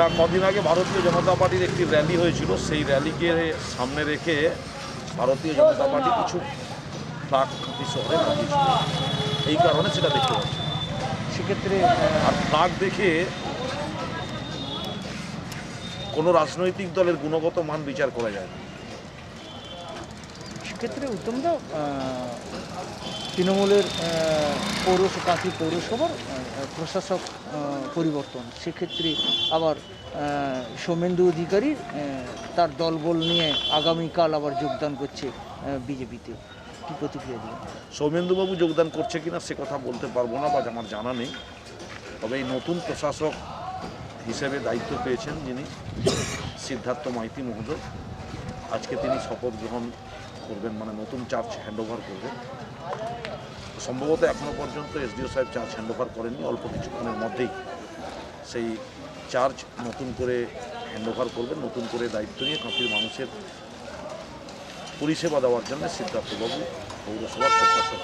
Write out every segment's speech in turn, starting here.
না, কদিন আগে ভারতীয় জনতা পার্টির একটি র্যালি হয়েছিল, সেই র্যালিকে সামনে রেখে ভারতীয় জনতা পার্টি কিছু ফ্লাগ খাঁটি শহরে লাগিয়েছিল, এই কারণে সেটা দেখতে পাচ্ছি। সেক্ষেত্রে আর ফ্লাগ দেখে কোনো রাজনৈতিক দলের গুণগত মান বিচার করা যায় না। সেক্ষেত্রে উত্তমদা তৃণমূলের কাঁথি পৌরসভার প্রশাসক পরিবর্তন, সেক্ষেত্রে আবার সৌমেন্দু অধিকারী তার দলবল নিয়ে আগামীকাল আবার যোগদান করছে বিজেপিতে, কী প্রতিক্রিয়া দিবেন? সৌমেন্দুবাবু যোগদান করছে কিনা সে কথা বলতে পারবো না বা আমার জানা নেই, তবে এই নতুন প্রশাসক হিসেবে দায়িত্ব পেয়েছেন যিনি সিদ্ধার্থ মাইতি মহোদয়, আজকে তিনি শপথ গ্রহণ করবেন, মানে নতুন চার্জ হ্যান্ডওভার করবেন। সম্ভবত এখনও পর্যন্ত এসডিও সাহেব চার্জ হ্যান্ডওভার করেননি, অল্প কিছুক্ষণের মধ্যেই সেই চার্জ নতুন করে হ্যান্ডওভার করবেন, নতুন করে দায়িত্ব নিয়ে কাঁথির মানুষের পরিষেবা দেওয়ার জন্য সিদ্ধার্থবাবু পৌরসভার প্রশাসক।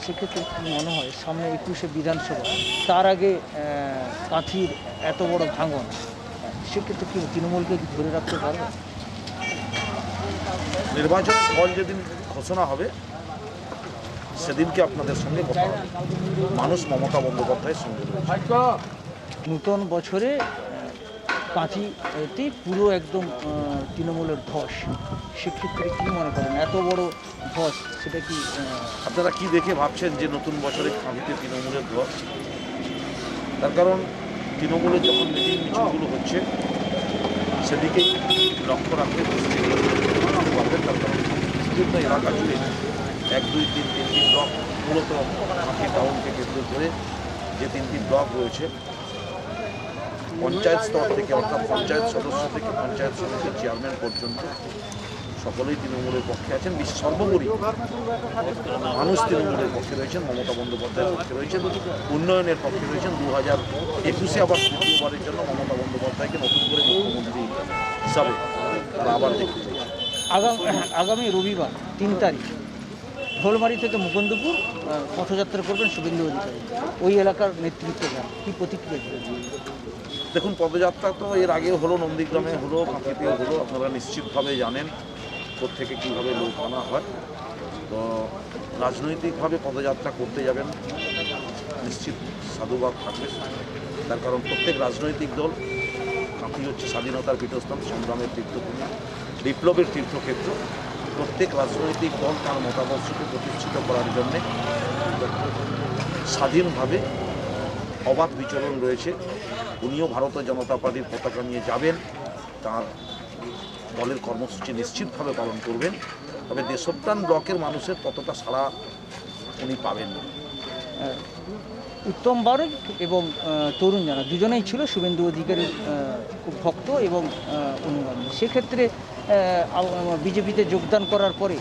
সেক্ষেত্রে কি মনে হয় সামনে 21শে বিধানসভা, তার আগে কাঁথির এত বড় ভাঙন, সেক্ষেত্রে কি তৃণমূলকে কি ধরে রাখতে পারবে? নির্বাচনের ফল যেদিন ঘোষণা হবে সেদিনকে আপনাদের সঙ্গে কথা হবে। মানুষ মমতা বন্দ্যোপাধ্যায়ের সঙ্গে রয়েছে। নূতন বছরে কাঁথিতে পুরো একদম তৃণমূলের ধস, সেক্ষেত্রে কী মনে করেন এত বড় ধস, সেটা কি আপনারা কি দেখে ভাবছেন যে নতুন বছরে কাঁথিতে তৃণমূলের ধস? তার কারণ তৃণমূলের যখন মিটিং মিছিলগুলো হচ্ছে সেদিকেই লক্ষ্য রাখতে পারবেন। তার কারণ বিভিন্ন এলাকা জুড়ে 1, 2, 3, 3টি ব্লক, মূলত কাঁথি টাউনকে কেন্দ্র করে যে 3টি ব্লক রয়েছে, পঞ্চায়েত স্তর থেকে অর্থাৎ পঞ্চায়েত সদস্য থেকে পঞ্চায়েত সমিতির চেয়ারম্যান পর্যন্ত সকলেই তৃণমূলের পক্ষে আছেন। সর্বোপরি মানুষ তৃণমূলের পক্ষে রয়েছেন, মমতা বন্দ্যোপাধ্যায়ের পক্ষে রয়েছেন, উন্নয়নের পক্ষে রয়েছেন। 2021-এ আবার তৃতীয়বারের জন্য মমতা বন্দ্যোপাধ্যায়কে নতুন করে মুখ্যমন্ত্রী হিসাবে তারা আবার দেখতে চাইছেন। আগামী রবিবার 3 তারিখ ঢোলবাড়ি থেকে মুকুন্দপুর পথযাত্রা করবেন শুভেন্দু অধিকারী, ওই এলাকার নেতৃত্ব দেন, কী প্রতিক্রিয়া দিবেন? দেখুন, পদযাত্রা তো এর আগে হলো, নন্দীগ্রামে হলো, কাঁথিতেও হলো, আপনারা নিশ্চিতভাবে জানেন কোত্থেকে কীভাবে লোক আনা হয়। তো রাজনৈতিকভাবে পদযাত্রা করতে যাবেন, নিশ্চিত সাধুবাদ থাকবে। তার কারণ প্রত্যেক রাজনৈতিক দল, কাঁথি হচ্ছে স্বাধীনতার পীঠস্থান, সংগ্রামের তীর্থভূমি, বিপ্লবের তীর্থক্ষেত্র। প্রত্যেক রাজনৈতিক দল তার মতাদর্শকে প্রতিষ্ঠিত করার জন্যে স্বাধীনভাবে অবাধ বিচরণ রয়েছে। উনিও ভারতীয় জনতা পার্টির পতাকা নিয়ে যাবেন, তার দলের কর্মসূচি নিশ্চিতভাবে পালন করবেন। তবে দেশপ্রাণ ব্লকের মানুষের ততটা সাড়া উনি পাবেন না। উত্তম বারিক এবং তরুণ জানা দুজনেই ছিল শুভেন্দু অধিকারীর খুব ভক্ত এবং অনুগামী। সেক্ষেত্রে বিজেপিতে যোগদান করার পরে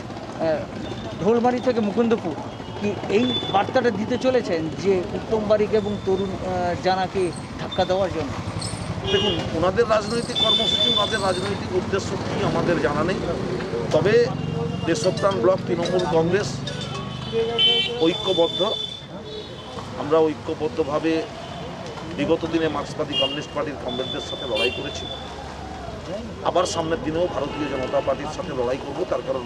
ঢোলবাড়ি থেকে মুকুন্দপুর কি এই বার্তাটা দিতে চলেছেন যে উত্তম বারিক এবং তরুণ জানাকে ধাক্কা দেওয়ার জন্য? দেখুন, ওনাদের রাজনৈতিক কর্মসূচি, ওনাদের রাজনৈতিক উদ্দেশ্য কী আমাদের জানা নেই। তবে দেশপ্রাণ ব্লক তৃণমূল কংগ্রেস ঐক্যবদ্ধ। আমরা ঐক্যবদ্ধভাবে বিগত দিনে মার্ক্সবাদী কমিউনিস্ট পার্টির কমরেডদের সাথে লড়াই করেছি, আবার সামনের দিনেও ভারতীয় জনতা পার্টির সাথে লড়াই করব। তার কারণ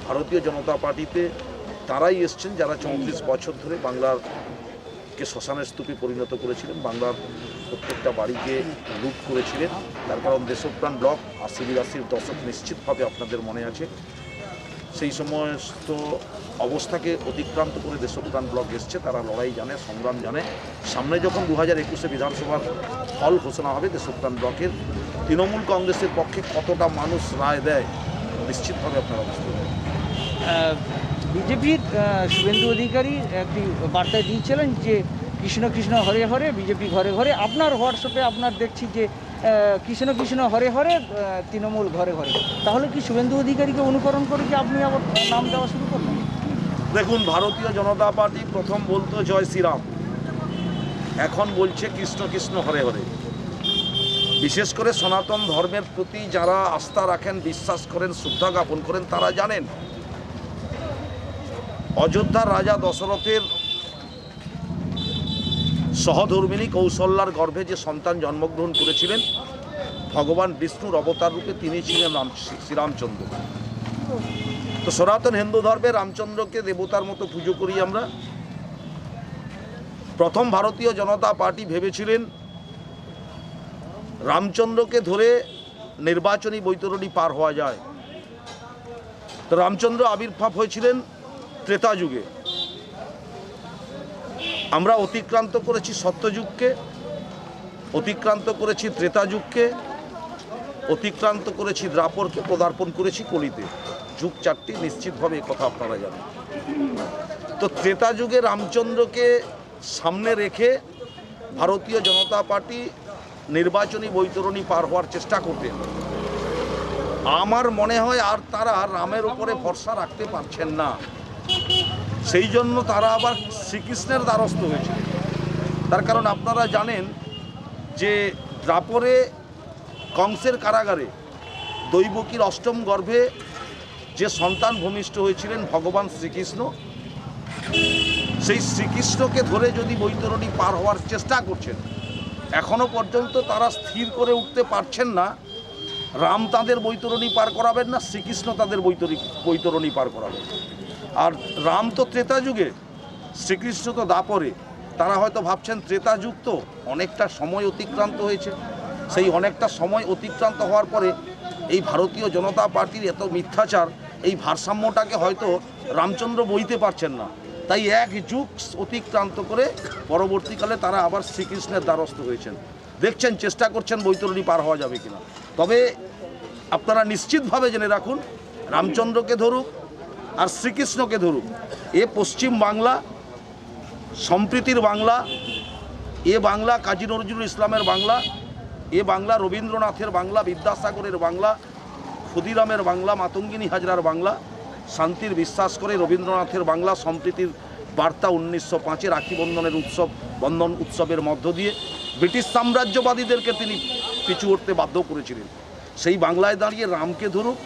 ভারতীয় জনতা পার্টিতে তারাই এসছেন যারা 34 বছর ধরে বাংলারকে শ্মশানের স্তূপে পরিণত করেছিলেন, বাংলার প্রত্যেকটা বাড়িকে লুট করেছিলেন। তার কারণ দেশপ্রাণ ব্লক 80-82-র দশক নিশ্চিতভাবে আপনাদের মনে আছে। সেই সমস্ত অবস্থাকে অতিক্রান্ত করে দেশপ্রাণ ব্লক এসছে, তারা লড়াই জানে, সংগ্রাম জানে। সামনে যখন 2021-এ বিধানসভার ফল ঘোষণা হবে, দেশপ্রাণ ব্লকের তৃণমূল কংগ্রেসের পক্ষে কতটা মানুষ রায় দেয় নিশ্চিতভাবে আপনারা বুঝতে পারবেন। বিজেপির শুভেন্দু অধিকারী একটি বার্তায় দিয়েছিলেন যে কৃষ্ণ কৃষ্ণ হরে হরে বিজেপি ঘরে ঘরে। আপনার হোয়াটসঅ্যাপে আপনার দেখছি যে কৃষ্ণ কৃষ্ণ হরে হরে তৃণমূল ঘরে ঘরে। তাহলে কি শুভেন্দু অধিকারীকে অনুকরণ করে কি আপনি আবার নাম দেওয়া শুরু করলেন? দেখুন, ভারতীয় জনতা পার্টি প্রথম বলতো জয় শ্রীরাম, এখন বলছে কৃষ্ণ কৃষ্ণ হরে হরে। বিশেষ করে সনাতন ধর্মের প্রতি যারা আস্থা রাখেন, বিশ্বাস করেন, শ্রদ্ধা জ্ঞাপন করেন, তারা জানেন অযোধ্যার রাজা দশরথের সহধর্মিণী কৌশল্যার গর্ভে যে সন্তান জন্মগ্রহণ করেছিলেন ভগবান বিষ্ণুর অবতার রূপে তিনি ছিলেন শ্রীরামচন্দ্র। তো সনাতন হিন্দু ধর্মে রামচন্দ্রকে দেবতার মতো পুজো করি আমরা। প্রথম ভারতীয় জনতা পার্টি ভেবেছিলেন রামচন্দ্রকে ধরে নির্বাচনী বৈতরণী পার হওয়া যায়। তো রামচন্দ্র আবির্ভাব হয়েছিলেন ত্রেতা যুগে। আমরা অতিক্রান্ত করেছি সত্যযুগকে, অতিক্রান্ত করেছি ত্রেতা যুগকে, অতিক্রান্ত করেছি দ্বাপরকে, পদার্পণ করেছি কলিতে। যুগ চারটি নিশ্চিতভাবে কথা আপনারা জানেন। তো ত্রেতা যুগে রামচন্দ্রকে সামনে রেখে ভারতীয় জনতা পার্টি নির্বাচনী বৈতরণী পার হওয়ার চেষ্টা করতেন। আমার মনে হয় আর তারা রামের উপরে ভরসা রাখতে পারছেন না, সেই জন্য তারা আবার শ্রীকৃষ্ণের দ্বারস্থ হয়েছিলেন। তার কারণ আপনারা জানেন যে দ্বাপরে কংসের কারাগারে দৈবকীর অষ্টম গর্ভে যে সন্তান ভূমিষ্ঠ হয়েছিলেন ভগবান শ্রীকৃষ্ণ, সেই শ্রীকৃষ্ণকে ধরে যদি বৈতরণী পার হওয়ার চেষ্টা করছেন, এখনো পর্যন্ত তারা স্থির করে উঠতে পারছেন না রাম তাদের বৈতরণী পার করাবেন না শ্রীকৃষ্ণ তাদের বৈতরণী পার করাবেন। আর রাম তো ত্রেতা যুগে, শ্রীকৃষ্ণ তো দ্বাপরে। তারা হয়তো ভাবছেন ত্রেতা যুগ তো অনেকটা সময় অতিক্রান্ত হয়েছে, সেই অনেকটা সময় অতিক্রান্ত হওয়ার পরে এই ভারতীয় জনতা পার্টির এত মিথ্যাচার, এই ভারসাম্যটাকে হয়তো রামচন্দ্র বইতে পারছেন না, তাই এক যুগ অতিক্রান্ত করে পরবর্তীকালে তারা আবার শ্রীকৃষ্ণের দ্বারস্থ হয়েছেন। দেখছেন, চেষ্টা করছেন বৈতরণী পার হওয়া যাবে কিনা। তবে আপনারা নিশ্চিতভাবে জেনে রাখুন, রামচন্দ্রকে ধরুক আর শ্রীকৃষ্ণকে ধরুক, এ পশ্চিম বাংলা সম্প্রীতির বাংলা, এ বাংলা কাজী নজরুল ইসলামের বাংলা, এ বাংলা রবীন্দ্রনাথের বাংলা, বিদ্যাসাগরের বাংলা, ক্ষুদিরামের বাংলা, মাতঙ্গিনী হাজরার বাংলা। শান্তির বিশ্বাস করে রবীন্দ্রনাথের বাংলা, সম্প্রীতির বার্তা 1905 রাখি বন্ধন উৎসবের মধ্য দিয়ে ব্রিটিশ সাম্রাজ্যবাদীদেরকে তিনি পিছু হটতে বাধ্য করেছিলেন। সেই বাংলায় দাঁড়িয়ে রামকে ধরুক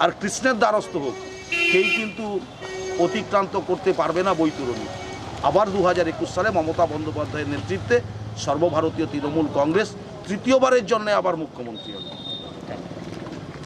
আর কৃষ্ণের দ্বারস্থ হোক, কেউ কিন্তু অতিক্রান্ত করতে পারবে না বৈতরণী। আবার 2021 সালে মমতা বন্দ্যোপাধ্যায়ের নেতৃত্বে সর্বভারতীয় তৃণমূল কংগ্রেস তৃতীয়বারের জন্য আবার মুখ্যমন্ত্রী হবে।